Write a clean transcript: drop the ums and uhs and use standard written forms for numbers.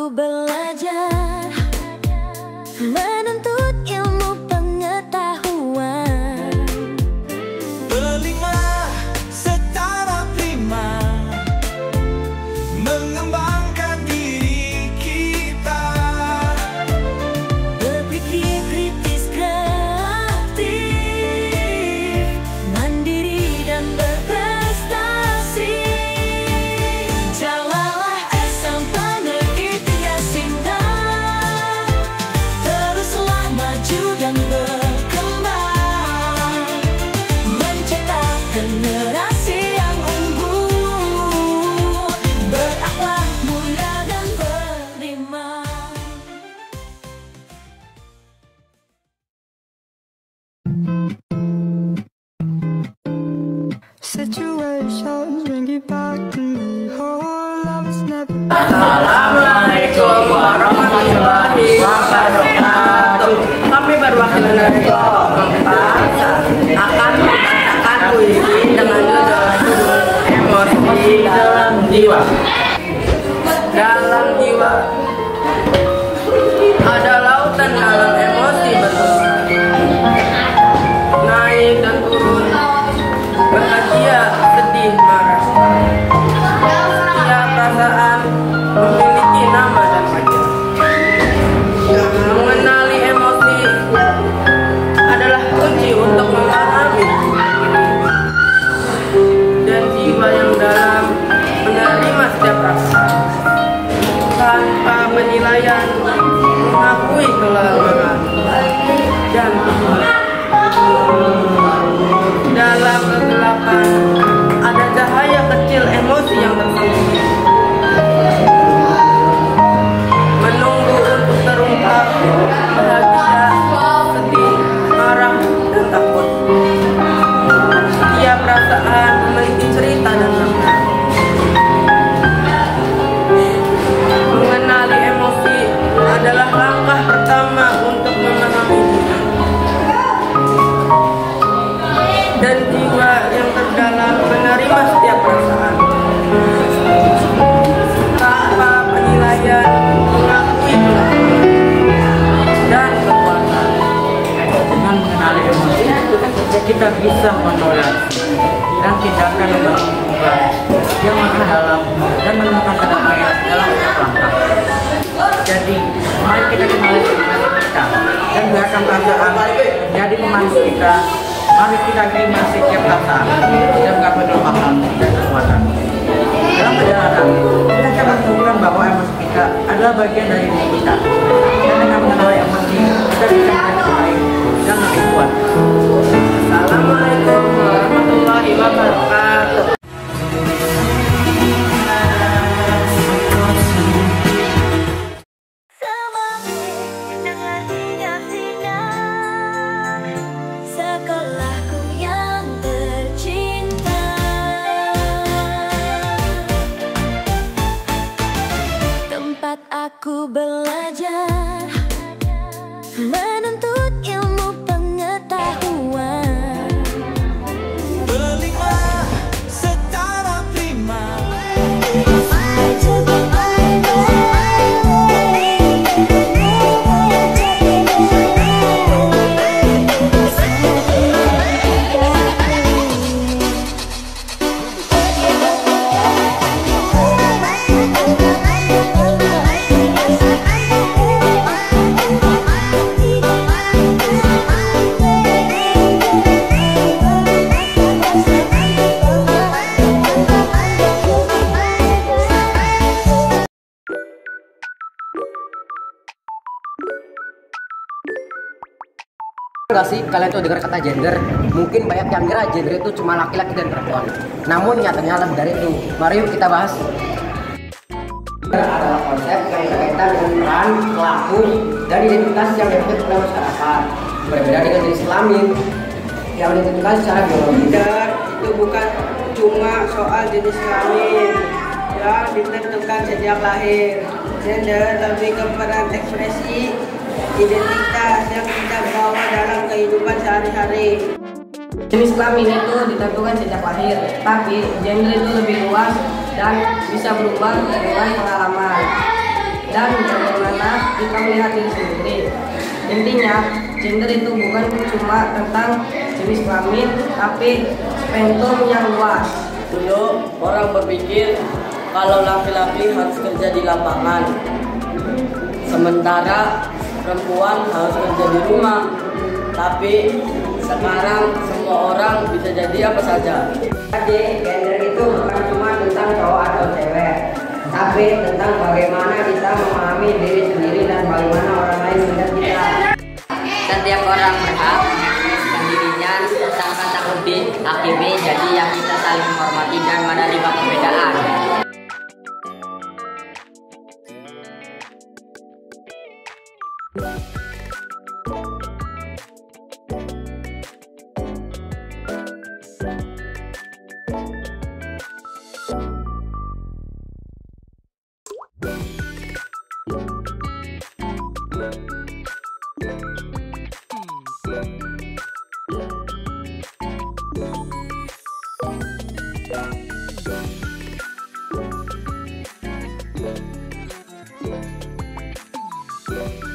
aku belajar menuntut ilmu pengetahuan, berlima secara prima, mengembangkan diri kita, berpikir kritis kreatif, mandiri dan berprestasi. Jalanlah sang penelitian indah, teruslah maju dan berkembang, mencetak generasi yang unggul, berakhlak mulia dan beriman. Situations bring you back to me. Oh, love is never. Assalamualaikum warahmatullahi wabarakatuh. Kami berwakil dari kelompok 4 akan membacakan puisi dengan judul Emosi Dalam Jiwa. Dalam jiwa ada lautan dalam emosi bertebar, naik dan turun, bahagia, sedih, marah. Setiap perasaan memiliki nama dan wajah. Mengenali emosi adalah kunci untuk memahami dan jiwa yang dalam menerima setiap perasaan tanpa penilaian, mengakui kelemahan dan dalam kegelapan ada cahaya kecil emosi yang tersembunyi, menunggu untuk terungkap, bahagia, sedih, marah, dan takut. Setiap perasaan memiliki cerita dan makna. Mengenali emosi adalah langkah pertama untuk memahami diri dan jiwa yang terdalam menerima setiap perasaan tanpa penilaian, mengakui dan kekuatan. Dengan mengenali emosi, kita bisa mentoleransi dan tindakan yang berubah yang makna dalam dan menemukan kedamaian dalam setiap langkah. Jadi, mari kita kenali emosi kita dan biarkan perasaan menjadi pemandu kita. Mari kita terima setiap perasaan dan gak melupakan dan kekuatan. Dalam perjalanan, kita akan menemukan bahwa emosi kita adalah bagian dari diri kita. Dan dengan mengenali emosi, kita bisa menjadi baik dan lebih kuat. Assalamualaikum warahmatullahi wabarakatuh. Sekolahku yang tercinta, tempat aku belajar menuntut ilmu pengetahuan, berlima secara prima, Enggak sih, kalian tuh dengar kata gender? Mungkin banyak yang kira gender itu cuma laki-laki dan perempuan. Namun nyatanya lebih dari itu. Mari yuk kita bahas. Gender adalah konsep yang berkaitan dengan peran, pelaku, dan identitas yang dibentuk oleh masyarakat. Berbeda dengan jenis kelamin yang ditentukan secara biologis. Gender itu bukan cuma soal jenis kelamin yang ditentukan sejak lahir. Gender lebih ke peran ekspresi identitas yang kita bawa dalam kehidupan sehari-hari. Jenis kelamin itu ditentukan sejak lahir, tapi gender itu lebih luas dan bisa berubah dengan pengalaman. dan bagaimana kita melihat diri sendiri. Intinya, gender itu bukan cuma tentang jenis kelamin, tapi spektrum yang luas. Dulu orang berpikir kalau laki-laki harus kerja di lapangan, sementara perempuan harus kerja di rumah. Tapi sekarang semua orang bisa jadi apa saja. Jadi gender itu bukan cuma tentang cowok atau cewek, tapi tentang bagaimana kita memahami diri sendiri dan bagaimana orang lain melihat kita. Setiap orang berhak menentukan dirinya tanpa takut dihakimi, jadi ya kita saling menghormati dan menerima perbedaan. Thank you.